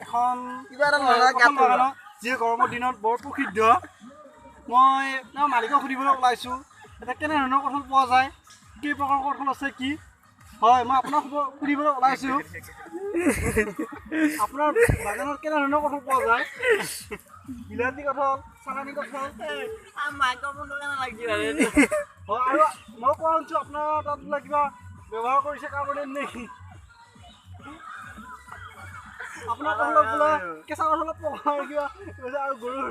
এখন কিবা এটা লগা যি গৰমৰ দিনত বৰ প্ৰসিদ্ধ মই মালিকক সুধিবলৈ ওলাইছোঁ এতিয়া কেনেধৰণৰ কঁঠাল পোৱা যায় কি প্ৰকাৰৰ কঁঠাল আছে কি হয় মই আপোনাক সুধিবলৈ ওলাইছোঁ আপোনাৰ বাগানত কেনেধৰণৰ কঁঠাল পোৱা যায় বিলাতী কঁঠাল চালানী কঁঠাল হয় আৰু মই কোৱা শুনিছোঁ আপোনাৰ তাত বোলে কিবা ব্যৱহাৰ কৰিছে কাৰণে নেকি আপোনাৰ কঁঠালত বোলে কেঁচা কঁঠালত পকা কিবা আৰু গৰুৰ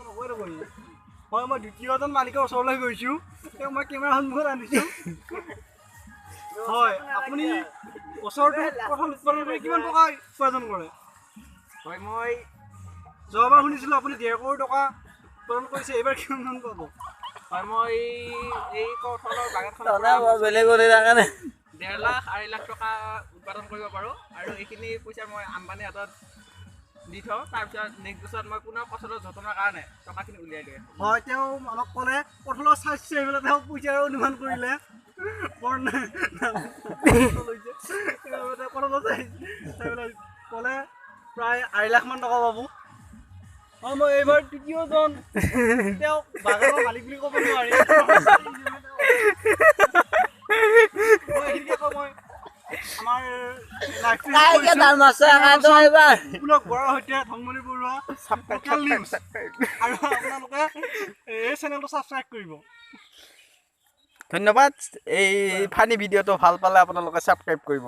নকয় নকয় হয় মই দ্বিতীয়জন মালিকৰ ওচৰলৈ গৈছোঁ তেওঁক মই কেমেৰা সন্মুখত আনিছোঁ হয় আপুনি বছৰটো কঁঠাল উৎপাদন কৰি কিমান টকা উপাৰ্জন কৰে হয় মই যোৱাবাৰ শুনিছিলোঁ আপুনি 1.5 কোটি টকা উৎপাদন কৰিছে এইবাৰ কিমান পাব হয় মই এই কঁঠালৰ বাগানখন বেলেগ কৰি কাৰণে 1.5 লাখ 2.5 লাখ টকা উৎপাদন কৰিব পাৰোঁ আৰু এইখিনি পইচা মই আম্বানীৰ হাতত দি থওঁ তাৰপিছত নেক্সট বছৰত মই পুনৰ কঁঠালৰ যতনৰ কাৰণে টকাখিনি উলিয়াই দিওঁ হয় তেওঁ আমাক ক'লে কঁঠালৰ চাইজ চাই পেলাই তেওঁ পইচাৰ অনুমান কৰিলে কঁঠালৰ চাইজ চাই পেলাই ক'লে প্ৰায় 2.5 লাখ মান টকা পাব হয় মই এইবাৰ তৃতীয়জন তেওঁক বাগানৰ মালিক বুলি ক'ব নোৱাৰি আমাৰ সৈতে ধনমণি বৰুৱা আৰু আপোনালোকে এই চেনেলটো ছাবস্ক্ৰাইব কৰিব ধন্যবাদ এই ফানি ভিডিঅ'টো ভাল পালে আপোনালোকে ছাবস্ক্ৰাইব কৰিব